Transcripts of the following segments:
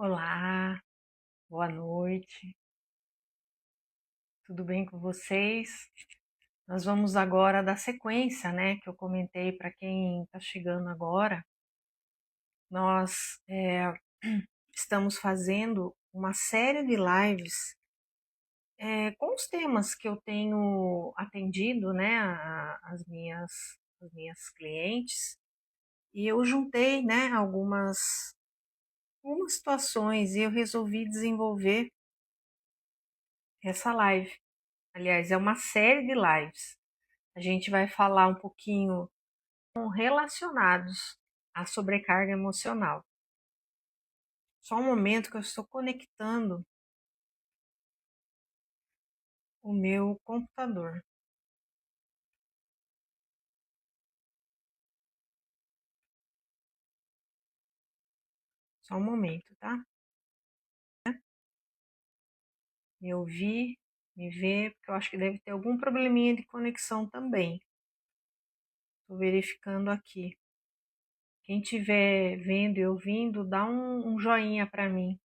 Olá, boa noite, tudo bem com vocês? Nós vamos agora dar sequência, né, que eu comentei para quem está chegando agora. Nós estamos fazendo uma série de lives com os temas que eu tenho atendido, né, as minhas clientes, e eu juntei, né, algumas situações e eu resolvi desenvolver essa live. Aliás, é uma série de lives. A gente vai falar um pouquinho relacionados à sobrecarga emocional. Só um momento que eu estou conectando o meu computador. Só um momento, tá? Me ouvir, me ver, porque eu acho que deve ter algum probleminha de conexão também. Estou verificando aqui. Quem estiver vendo e ouvindo, dá um joinha para mim.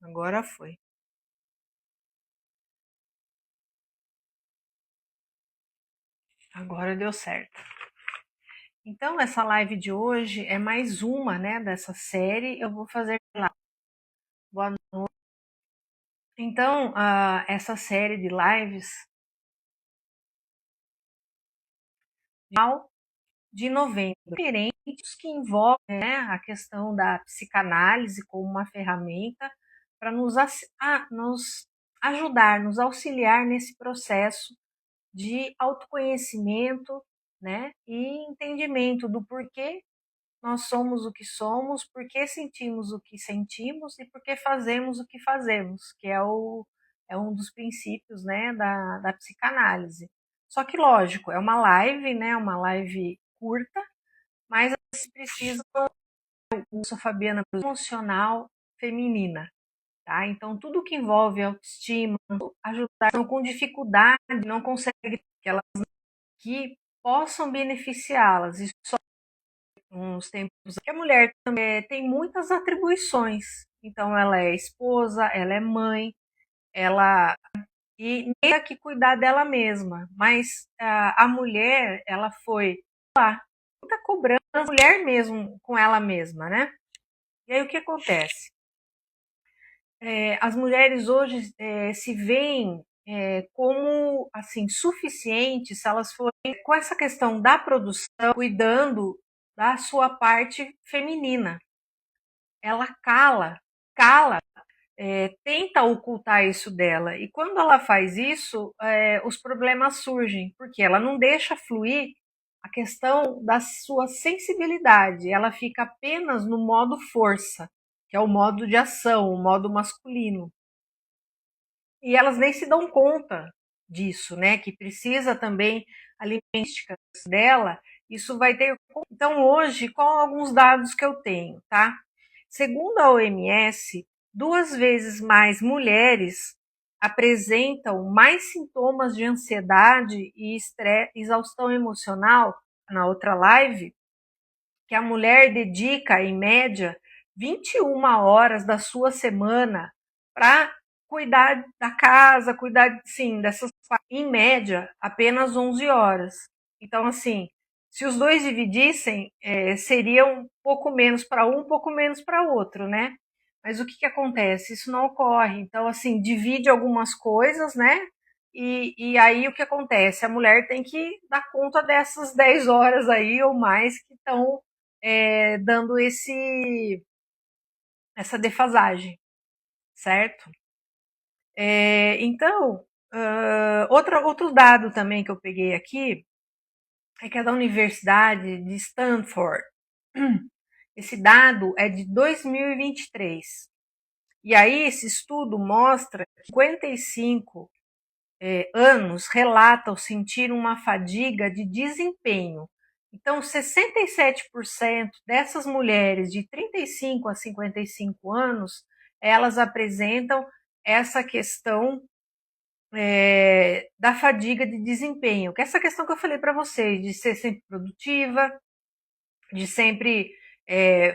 Agora foi. Agora deu certo. Então, essa live de hoje é mais uma, né, dessa série. Eu vou fazer lá. Boa noite. Então, essa série de lives de novembro, diferentes que envolvem, né, a questão da psicanálise como uma ferramenta para nos ajudar, nos auxiliar nesse processo de autoconhecimento, né, e entendimento do porquê nós somos o que somos, por que sentimos o que sentimos e por que fazemos o que fazemos, que é um dos princípios, né, da psicanálise. Só que, lógico, é uma live, né, uma live curta, mas a gente precisa, eu sou Fabiana, emocional feminina, tá? Então, tudo que envolve autoestima, ajudar com dificuldade, não consegue que elas que possam beneficiá-las. Isso uns tempos que a mulher também tem muitas atribuições. Então ela é esposa, ela é mãe, ela e tem que cuidar dela mesma. Mas a mulher, ela foi lá, muita cobrança, a mulher mesmo com ela mesma, né? E aí o que acontece? As mulheres hoje se veem como assim suficientes se elas forem com essa questão da produção, cuidando da sua parte feminina. Ela cala, tenta ocultar isso dela. E quando ela faz isso, os problemas surgem, porque ela não deixa fluir a questão da sua sensibilidade. Ela fica apenas no modo força, que é o modo de ação, o modo masculino. E elas nem se dão conta disso, né? Que precisa também alimentística dela. Isso vai ter. Então, hoje, qual alguns dados que eu tenho, tá? Segundo a OMS, 2 vezes mais mulheres apresentam mais sintomas de ansiedade e estresse, exaustão emocional, na outra live, que a mulher dedica, em média, 21 horas da sua semana para cuidar da casa, cuidar, sim, dessas, em média, apenas 11 horas. Então, assim, se os dois dividissem, seria um pouco menos para um pouco menos para outro, né? Mas o que, que acontece? Isso não ocorre. Então, assim, divide algumas coisas, né? E aí o que acontece? A mulher tem que dar conta dessas 10 horas aí ou mais que estão dando essa defasagem, certo? Então, outro dado também que eu peguei aqui é que é da Universidade de Stanford. Esse dado é de 2023. E aí, esse estudo mostra que 55 anos relatam sentir uma fadiga de desempenho Então, 67% dessas mulheres de 35 a 55 anos, elas apresentam essa questão da fadiga de desempenho, que é essa questão que eu falei para vocês, de ser sempre produtiva, de sempre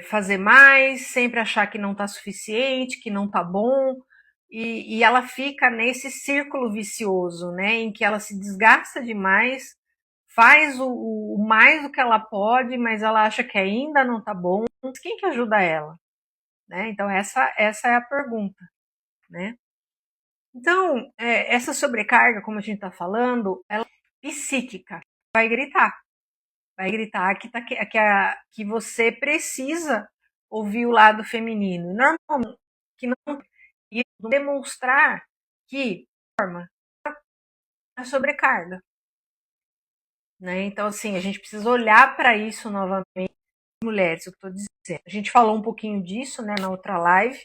fazer mais, sempre achar que não está suficiente, que não está bom, e ela fica nesse círculo vicioso, né, em que ela se desgasta demais, faz o mais do que ela pode, mas ela acha que ainda não está bom. Quem que ajuda ela? Né? Então essa é a pergunta, né? Então essa sobrecarga, como a gente está falando, ela é psíquica, vai gritar que você precisa ouvir o lado feminino. Normalmente, que não e demonstrar que forma a sobrecarga, né? Então, assim, a gente precisa olhar para isso novamente, mulheres, eu estou dizendo. A gente falou um pouquinho disso, né, na outra live.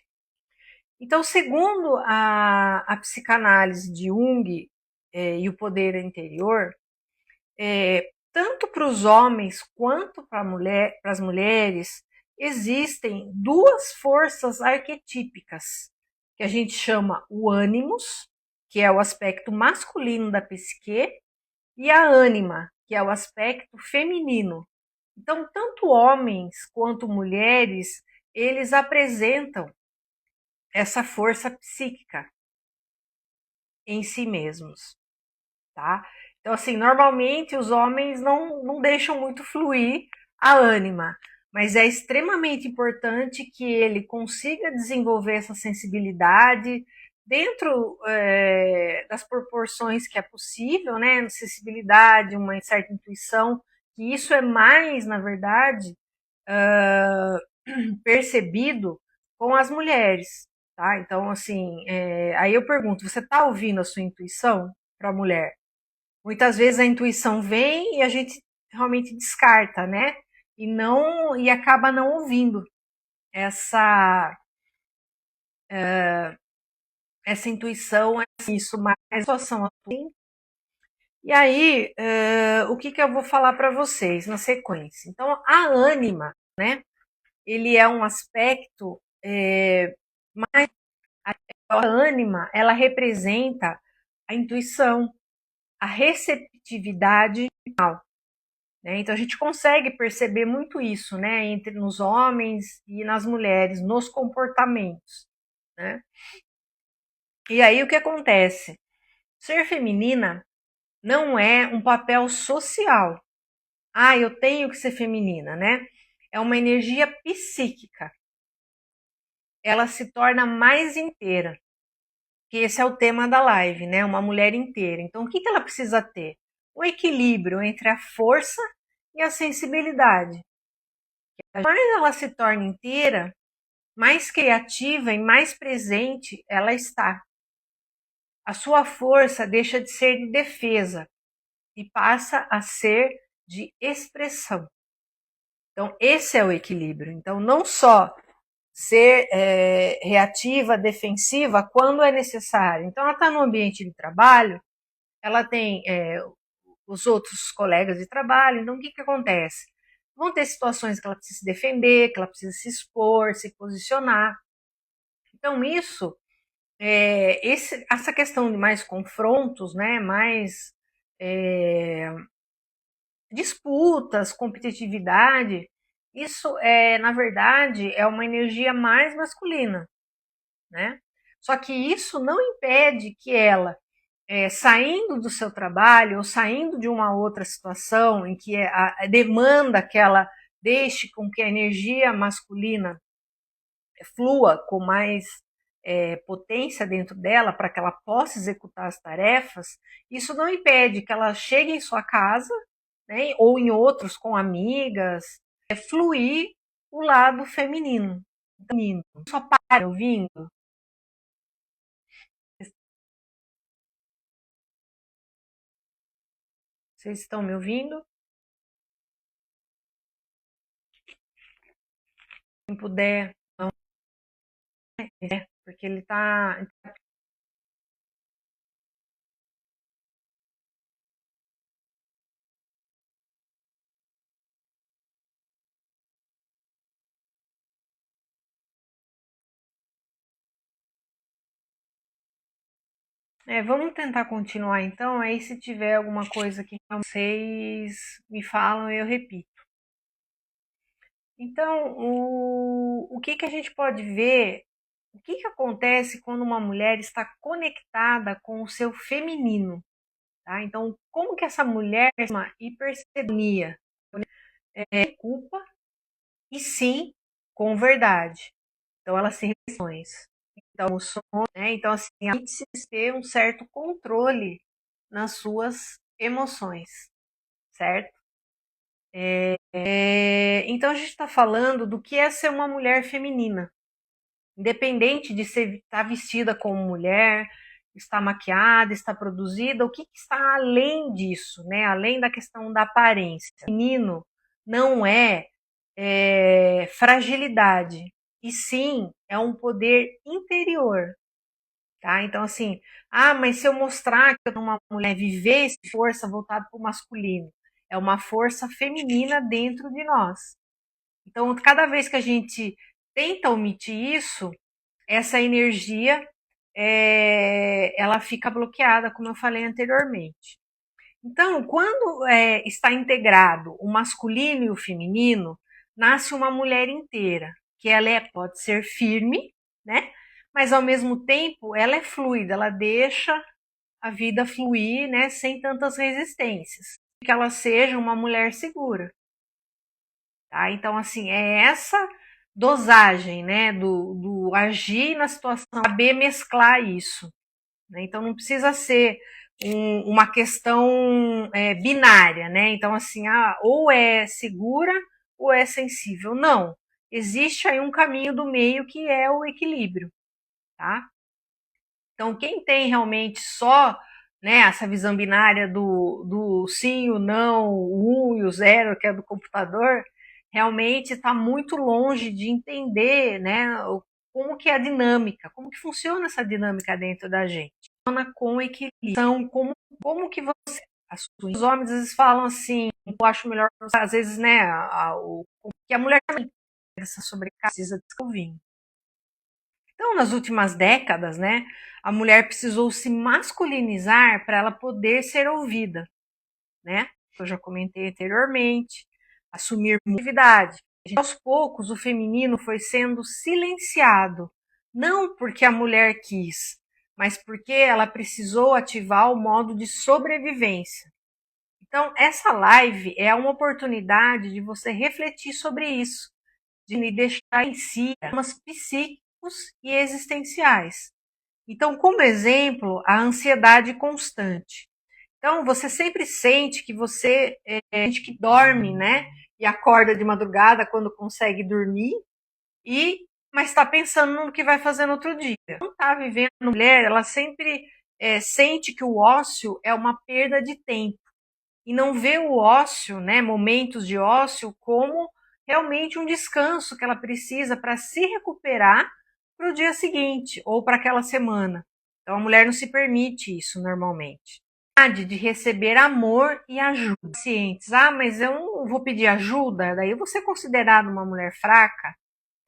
Então, segundo a psicanálise de Jung e o poder interior, tanto para os homens quanto para as mulheres, existem duas forças arquetípicas, que a gente chama o ânimos, que é o aspecto masculino da psique, e a ânima, que é o aspecto feminino. Então, tanto homens quanto mulheres, eles apresentam essa força psíquica em si mesmos, tá? Então, assim, normalmente os homens não deixam muito fluir a ânima, mas é extremamente importante que ele consiga desenvolver essa sensibilidade dentro das proporções que é possível, né? Sensibilidade, uma certa intuição, que isso é mais, na verdade, percebido com as mulheres, tá? Então, assim, aí eu pergunto, você está ouvindo a sua intuição para a mulher? Muitas vezes a intuição vem e a gente realmente descarta, né? E acaba não ouvindo essa essa intuição, isso mais situação assim. E aí, o que eu vou falar para vocês na sequência? Então, a ânima, né? Ele é um aspecto mais a ânima, ela representa a intuição, a receptividade, né? Então a gente consegue perceber muito isso, né, entre nos homens e nas mulheres, nos comportamentos, né? E aí o que acontece? Ser feminina não é um papel social. Ah, eu tenho que ser feminina, né? É uma energia psíquica. Ela se torna mais inteira. Que esse é o tema da live, né? Uma mulher inteira. Então, o que ela precisa ter? O equilíbrio entre a força e a sensibilidade. Quanto mais ela se torna inteira, mais criativa e mais presente ela está. A sua força deixa de ser de defesa e passa a ser de expressão. Então, esse é o equilíbrio. Então, não só ser reativa, defensiva quando é necessário. Então, ela está no ambiente de trabalho, ela tem os outros colegas de trabalho, então o que acontece? Vão ter situações que ela precisa se defender, que ela precisa se expor, se posicionar. Então, essa questão de mais confrontos, né, mais disputas, competitividade, isso na verdade, é uma energia mais masculina, né? Só que isso não impede que ela, saindo do seu trabalho ou saindo de uma outra situação em que a demanda que ela deixe com que a energia masculina flua com mais potência dentro dela para que ela possa executar as tarefas, isso não impede que ela chegue em sua casa, né, ou em outros com amigas, fluir o lado feminino. Só para ouvindo? Vocês estão me ouvindo? Quem puder, não, porque ele está Vamos tentar continuar então. Aí, se tiver alguma coisa que vocês me falam, eu repito. Então, o que, que a gente pode ver? O que, que acontece quando uma mulher está conectada com o seu feminino? Tá? Então, como que essa mulher tem uma hipercedonia? Culpa e sim com verdade. Então, ela se relações. Então, o sonho, né? Então, assim, a gente precisa ter um certo controle nas suas emoções, certo? Então, a gente está falando do que é ser uma mulher feminina. Independente de ser estar vestida como mulher, estar maquiada, estar produzida, o que, que está além disso, né? Além da questão da aparência. O feminino não fragilidade, e sim é um poder interior, tá? Então, assim, mas se eu mostrar que eu sou uma mulher, viver essa força voltada para o masculino, é uma força feminina dentro de nós. Então, cada vez que a gente tenta omitir isso, essa energia ela fica bloqueada, como eu falei anteriormente. Então, quando está integrado o masculino e o feminino, nasce uma mulher inteira, que ela pode ser firme, né? Mas ao mesmo tempo ela é fluida, ela deixa a vida fluir, né? Sem tantas resistências. Que ela seja uma mulher segura, tá? Então, assim, é essa dosagem, né? Do agir na situação, saber mesclar isso. Né? Então não precisa ser uma questão binária, né? Então assim, ou é segura ou é sensível. Não, existe aí um caminho do meio que é o equilíbrio, tá? Então quem tem realmente só né, essa visão binária do sim, o não, o 1 e o 0, que é do computador, realmente está muito longe de entender né, como que é a dinâmica, como que funciona essa dinâmica dentro da gente. Funciona com equilíbrio. Então, como que você... Os homens às vezes falam assim, eu acho melhor, às vezes, né, que a mulher também essa sobrecarga precisa de então, nas últimas décadas, né, a mulher precisou se masculinizar para ela poder ser ouvida, né? Eu já comentei anteriormente, assumir atividade. Aos poucos, o feminino foi sendo silenciado, não porque a mulher quis, mas porque ela precisou ativar o modo de sobrevivência. Então, essa live é uma oportunidade de você refletir sobre isso, de me deixar em si problemas psíquicos e existenciais. Então, como exemplo, a ansiedade constante. Então, você sempre sente que você é gente que dorme, né? E acorda de madrugada quando consegue dormir, mas está pensando no que vai fazer no outro dia. Não está vivendo mulher, ela sempre sente que o ócio é uma perda de tempo e não vê o ócio, né, momentos de ócio, como realmente um descanso que ela precisa para se recuperar para o dia seguinte ou para aquela semana. Então a mulher não se permite isso normalmente. De receber amor e ajuda. Pacientes, mas eu não vou pedir ajuda, daí eu vou ser considerada uma mulher fraca,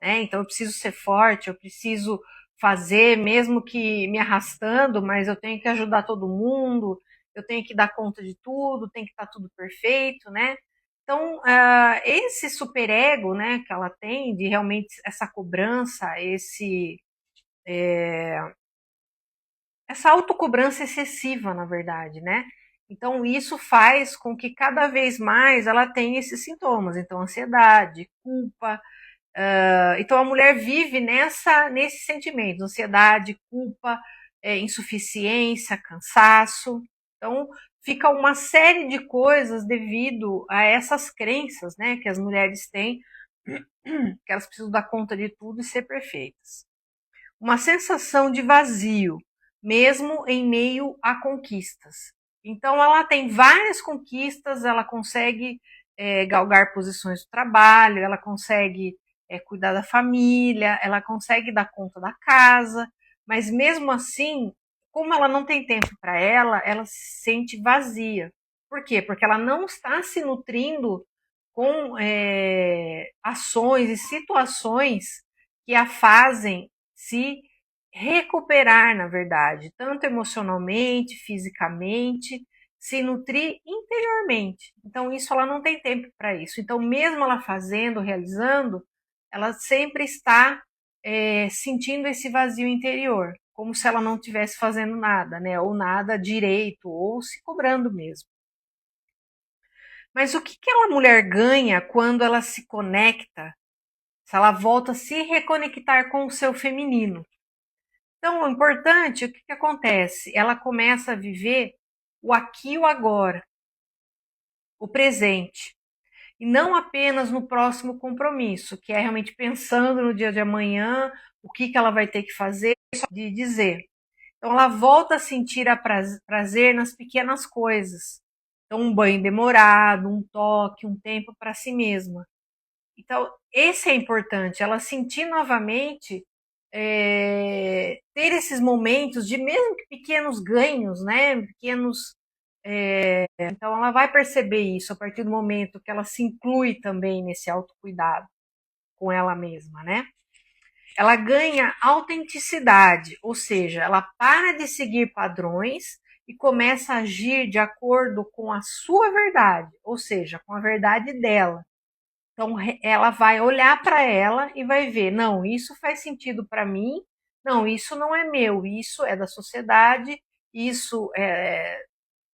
né? Então eu preciso ser forte, eu preciso fazer, mesmo que me arrastando, mas eu tenho que ajudar todo mundo, eu tenho que dar conta de tudo, tem que estar tudo perfeito, né? Então, esse superego, né, que ela tem, de realmente essa cobrança, essa autocobrança excessiva, na verdade, né? Então, isso faz com que cada vez mais ela tenha esses sintomas. Então, ansiedade, culpa, então a mulher vive nesse sentimento, ansiedade, culpa, insuficiência, cansaço. Então fica uma série de coisas devido a essas crenças, né, que as mulheres têm, que elas precisam dar conta de tudo e ser perfeitas. Uma sensação de vazio, mesmo em meio a conquistas. Então ela tem várias conquistas, ela consegue galgar posições do trabalho, ela consegue cuidar da família, ela consegue dar conta da casa, mas mesmo assim, como ela não tem tempo para ela se sente vazia. Por quê? Porque ela não está se nutrindo com ações e situações que a fazem se recuperar, na verdade, tanto emocionalmente, fisicamente, se nutrir interiormente. Então, isso ela não tem tempo para isso. Então, mesmo ela fazendo, realizando, ela sempre está sentindo esse vazio interior, como se ela não estivesse fazendo nada, né? Ou nada direito, ou se cobrando mesmo. Mas o que aquela mulher ganha quando ela se conecta, se ela volta a se reconectar com o seu feminino? Então, o importante, o que acontece? Ela começa a viver o aqui e o agora, o presente. E não apenas no próximo compromisso, que é realmente pensando no dia de amanhã, o que ela vai ter que fazer, só de dizer. Então, ela volta a sentir a prazer nas pequenas coisas. Então, um banho demorado, um toque, um tempo para si mesma. Então, esse é importante, ela sentir novamente, ter esses momentos de mesmo que pequenos ganhos, né? Pequenos. Então, ela vai perceber isso a partir do momento que ela se inclui também nesse autocuidado com ela mesma, né? Ela ganha autenticidade, ou seja, ela para de seguir padrões e começa a agir de acordo com a sua verdade, ou seja, com a verdade dela. Então, ela vai olhar para ela e vai ver: não, isso faz sentido para mim, não, isso não é meu, isso é da sociedade, isso é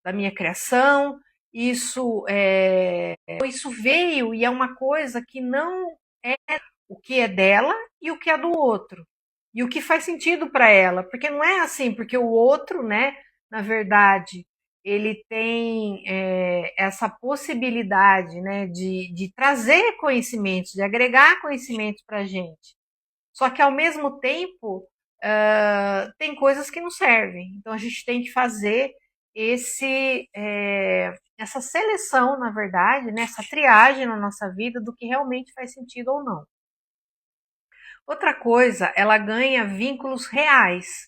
da minha criação, isso veio e é uma coisa que não é o que é dela e o que é do outro. E o que faz sentido para ela, porque não é assim, porque o outro, né, na verdade, ele tem essa possibilidade, né, de trazer conhecimentos, de agregar conhecimentos para a gente. Só que ao mesmo tempo tem coisas que não servem. Então a gente tem que fazer essa seleção, na verdade, né, essa triagem na nossa vida do que realmente faz sentido ou não. Outra coisa, ela ganha vínculos reais,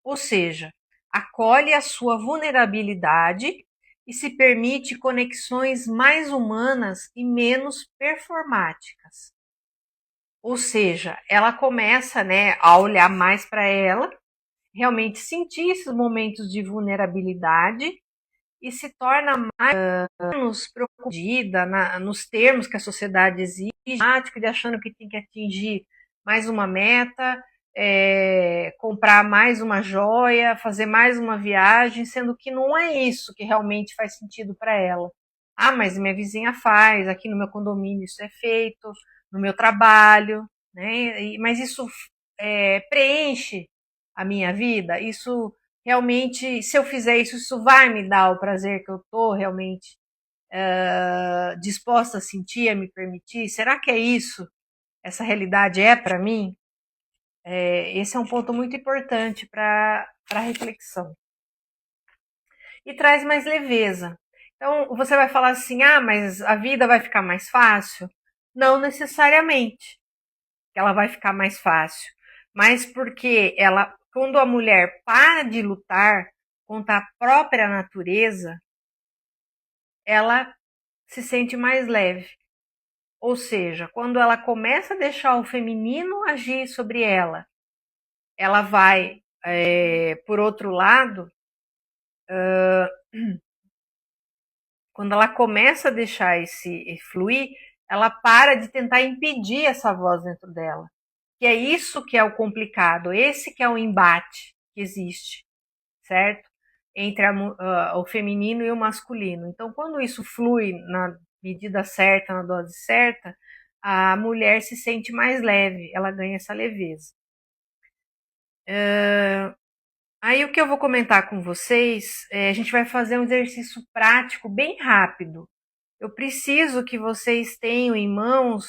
ou seja, acolhe a sua vulnerabilidade e se permite conexões mais humanas e menos performáticas. Ou seja, ela começa, né, a olhar mais para ela, realmente sentir esses momentos de vulnerabilidade e se torna menos preocupada nos termos que a sociedade exige, de achando que tem que atingir mais uma meta, comprar mais uma joia, fazer mais uma viagem, sendo que não é isso que realmente faz sentido para ela. Ah, mas minha vizinha faz, aqui no meu condomínio isso é feito, no meu trabalho, né? Mas isso preenche a minha vida, isso realmente, se eu fizer isso, isso vai me dar o prazer que eu estou realmente disposta a sentir, a me permitir? Será que é isso? Essa realidade é para mim? Esse é um ponto muito importante para reflexão. E traz mais leveza. Então, você vai falar assim: ah, mas a vida vai ficar mais fácil? Não necessariamente que ela vai ficar mais fácil, mas porque quando a mulher para de lutar contra a própria natureza, ela se sente mais leve. Ou seja, quando ela começa a deixar o feminino agir sobre ela vai, por outro lado, quando ela começa a deixar esse fluir, ela para de tentar impedir essa voz dentro dela. Que é isso que é o complicado, esse que é o embate que existe, certo? Entre o feminino e o masculino. Então, quando isso flui na medida certa, na dose certa, a mulher se sente mais leve, ela ganha essa leveza. Aí o que eu vou comentar com vocês, a gente vai fazer um exercício prático bem rápido. Eu preciso que vocês tenham em mãos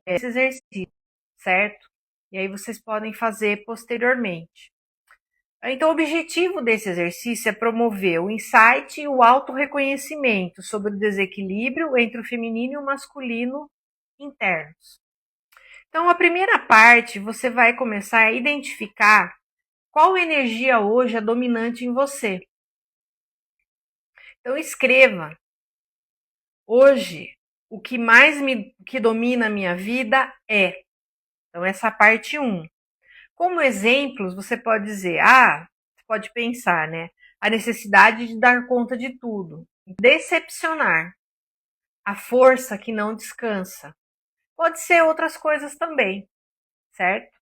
esse exercício, certo? E aí vocês podem fazer posteriormente. Então, o objetivo desse exercício é promover o insight e o autorreconhecimento sobre o desequilíbrio entre o feminino e o masculino internos. Então, a primeira parte, você vai começar a identificar qual energia hoje é dominante em você. Então, escreva. Hoje, o que mais que domina a minha vida é. Então, essa é a parte 1. Como exemplos, você pode dizer, você pode pensar, né? A necessidade de dar conta de tudo, decepcionar, a força que não descansa. Pode ser outras coisas também, certo?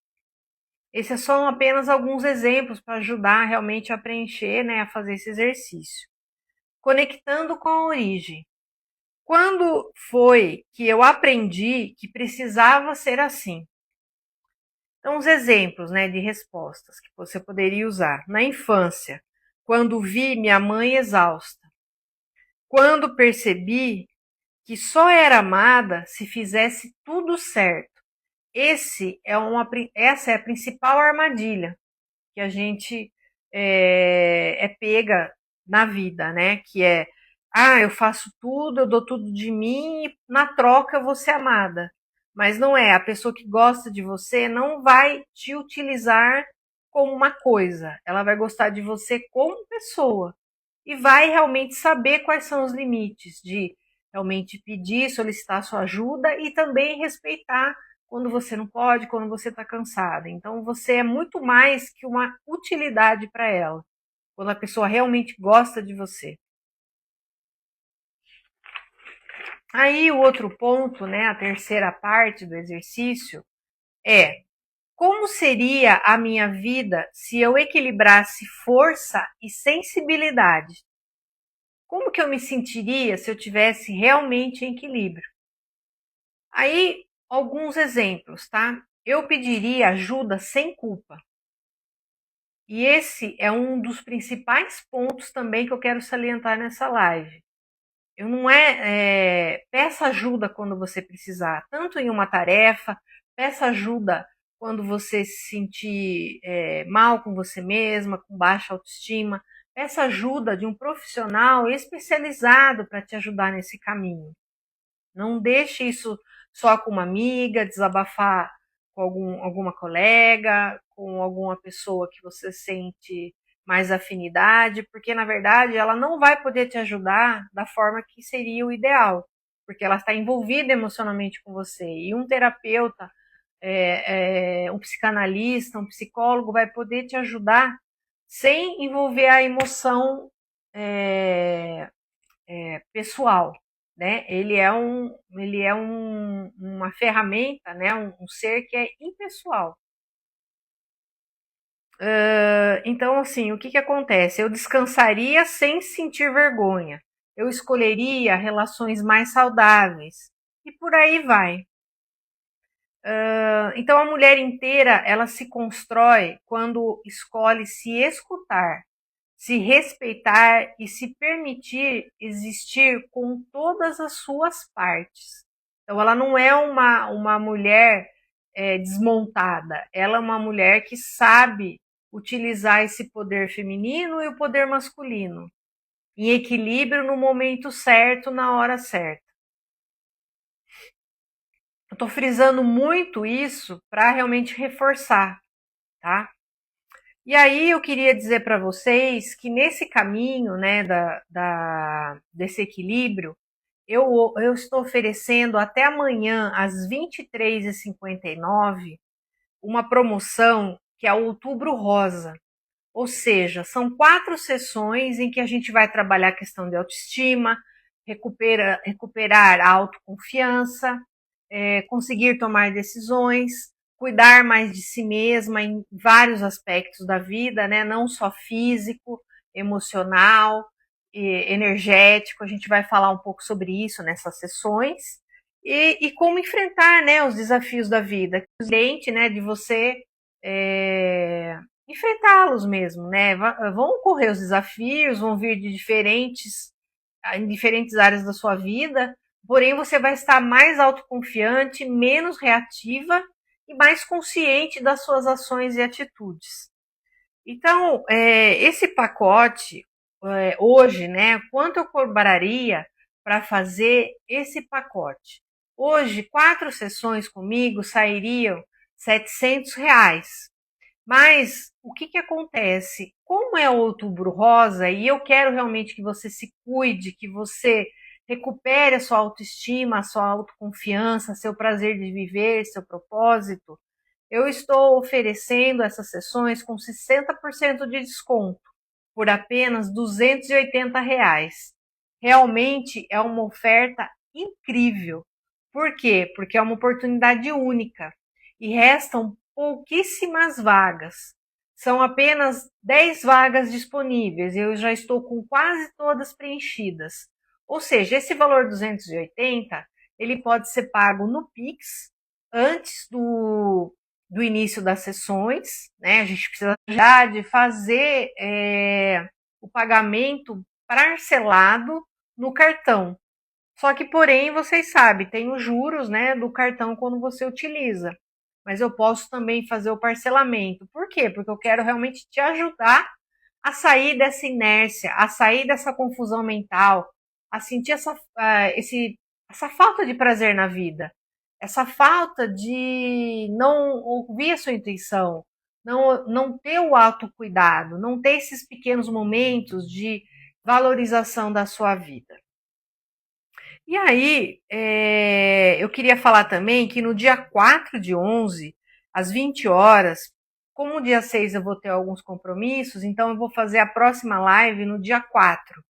Esses são apenas alguns exemplos para ajudar realmente a preencher, né, a fazer esse exercício. Conectando com a origem. Quando foi que eu aprendi que precisava ser assim? Então, os exemplos, né, de respostas que você poderia usar. Na infância, quando vi minha mãe exausta. Quando percebi que só era amada se fizesse tudo certo. Essa é a principal armadilha que a gente é pega na vida, né? Que é, eu faço tudo, eu dou tudo de mim e na troca eu vou ser amada. Mas não é, a pessoa que gosta de você não vai te utilizar como uma coisa, ela vai gostar de você como pessoa e vai realmente saber quais são os limites de realmente pedir, solicitar sua ajuda e também respeitar quando você não pode, quando você está cansada. Então você é muito mais que uma utilidade para ela, quando a pessoa realmente gosta de você. Aí o outro ponto, né, a terceira parte do exercício é: como seria a minha vida se eu equilibrasse força e sensibilidade? Como que eu me sentiria se eu tivesse realmente em equilíbrio? Aí, alguns exemplos, tá? Eu pediria ajuda sem culpa. E esse é um dos principais pontos também que eu quero salientar nessa live. Eu não peça ajuda quando você precisar, tanto em uma tarefa, peça ajuda quando você se sentir mal com você mesma, com baixa autoestima, peça ajuda de um profissional especializado para te ajudar nesse caminho. Não deixe isso só com uma amiga, desabafar com alguma colega, com alguma pessoa que você sente mais afinidade, porque na verdade ela não vai poder te ajudar da forma que seria o ideal, porque ela está envolvida emocionalmente com você. E um terapeuta, um psicanalista, um psicólogo vai poder te ajudar sem envolver a emoção pessoal, né? Uma ferramenta, né? Um ser que é impessoal. Então, assim, o que que acontece? Eu descansaria sem sentir vergonha. Eu escolheria relações mais saudáveis. E por aí vai. Então, a mulher inteira, ela se constrói quando escolhe se escutar, se respeitar e se permitir existir com todas as suas partes. Então, ela não é uma mulher desmontada, ela é uma mulher que sabe utilizar esse poder feminino e o poder masculino em equilíbrio no momento certo, na hora certa. Eu estou frisando muito isso para realmente reforçar, tá? E aí eu queria dizer para vocês que nesse caminho, né, desse equilíbrio, eu estou oferecendo até amanhã, às 23h59, uma promoção que é o Outubro Rosa. Ou seja, são 4 sessões em que a gente vai trabalhar a questão de autoestima, recuperar a autoconfiança, conseguir tomar decisões, cuidar mais de si mesma em vários aspectos da vida, né? Não só físico, emocional, energético. A gente vai falar um pouco sobre isso nessas sessões. E como enfrentar, né, os desafios da vida. Diferente, né, de você enfrentá-los mesmo, né? Vão ocorrer os desafios, vão vir de em diferentes áreas da sua vida, porém você vai estar mais autoconfiante, menos reativa e mais consciente das suas ações e atitudes. Então, esse pacote, hoje, né, quanto eu cobraria para fazer esse pacote? Hoje, 4 sessões comigo sairiam R$ 700. Mas o que que acontece? Como é o Outubro Rosa e eu quero realmente que você se cuide, que você recupere a sua autoestima, a sua autoconfiança, seu prazer de viver, seu propósito, eu estou oferecendo essas sessões com 60% de desconto, por apenas R$ 280. Realmente é uma oferta incrível. Por quê? Porque é uma oportunidade única e restam pouquíssimas vagas. São apenas 10 vagas disponíveis e eu já estou com quase todas preenchidas. Ou seja, esse valor 280, ele pode ser pago no Pix antes do início das sessões, né? A gente precisa já de fazer o pagamento parcelado no cartão. Só que, porém, vocês sabem, tem os juros, né, do cartão quando você utiliza. Mas eu posso também fazer o parcelamento. Por quê? Porque eu quero realmente te ajudar a sair dessa inércia, a sair dessa confusão mental, a sentir essa falta de prazer na vida, essa falta de não ouvir a sua intuição, não ter o autocuidado, não ter esses pequenos momentos de valorização da sua vida. E aí, eu queria falar também que no dia 4/11, às 20 horas, como no dia 6 eu vou ter alguns compromissos, então eu vou fazer a próxima live no dia 4.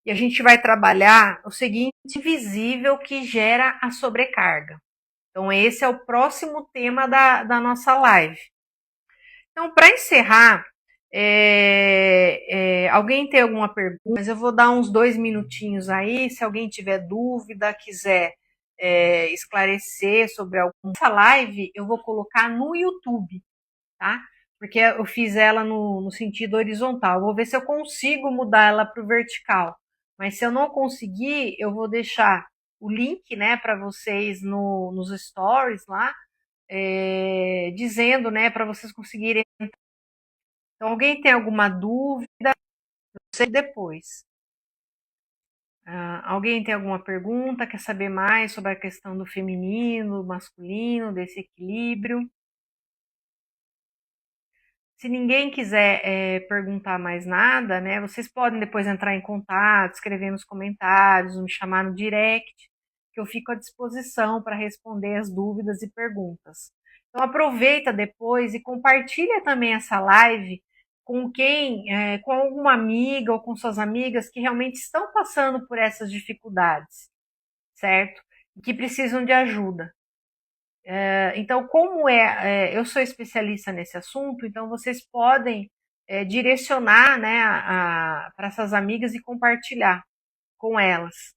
E a gente vai trabalhar o seguinte invisível que gera a sobrecarga. Então, esse é o próximo tema da nossa live. Então, para encerrar, alguém tem alguma pergunta? Mas eu vou dar uns 2 minutinhos aí, se alguém tiver dúvida, quiser esclarecer sobre alguma. Essa live eu vou colocar no YouTube, tá? Porque eu fiz ela no sentido horizontal. Eu vou ver se eu consigo mudar ela para o vertical. Mas se eu não conseguir, eu vou deixar o link, né, para vocês nos stories lá, dizendo, né, para vocês conseguirem. Então, alguém tem alguma dúvida? Eu sei depois. Alguém tem alguma pergunta? Quer saber mais sobre a questão do feminino, masculino, desse equilíbrio? Se ninguém quiser perguntar mais nada, né, vocês podem depois entrar em contato, escrever nos comentários, me chamar no direct, que eu fico à disposição para responder as dúvidas e perguntas. Então aproveita depois e compartilha também essa live com com alguma amiga ou com suas amigas que realmente estão passando por essas dificuldades, certo? E que precisam de ajuda. Então, como eu sou especialista nesse assunto, então vocês podem direcionar, né, para essas amigas e compartilhar com elas,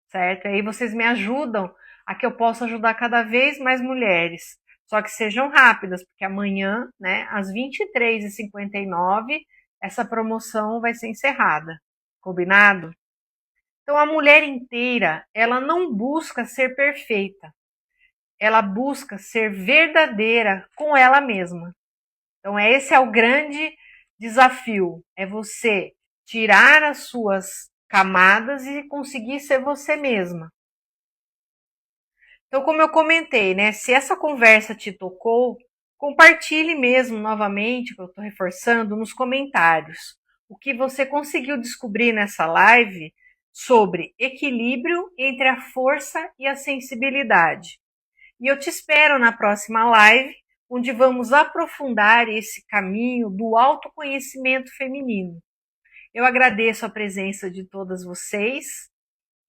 certo? Aí vocês me ajudam a que eu possa ajudar cada vez mais mulheres. Só que sejam rápidas, porque amanhã, né, às 23h59, essa promoção vai ser encerrada. Combinado? Então, a mulher inteira, ela não busca ser perfeita. Ela busca ser verdadeira com ela mesma. Então, esse é o grande desafio, é você tirar as suas camadas e conseguir ser você mesma. Então, como eu comentei, né, se essa conversa te tocou, compartilhe mesmo novamente, que eu estou reforçando, nos comentários, o que você conseguiu descobrir nessa live sobre equilíbrio entre a força e a sensibilidade. E eu te espero na próxima live, onde vamos aprofundar esse caminho do autoconhecimento feminino. Eu agradeço a presença de todas vocês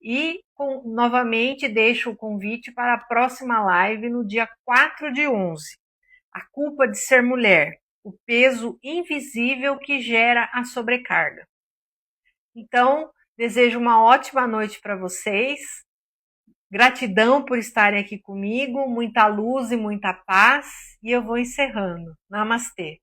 e novamente deixo o convite para a próxima live no dia 4/11. A culpa de ser mulher, o peso invisível que gera a sobrecarga. Então, desejo uma ótima noite para vocês. Gratidão por estarem aqui comigo, muita luz e muita paz, e eu vou encerrando. Namastê.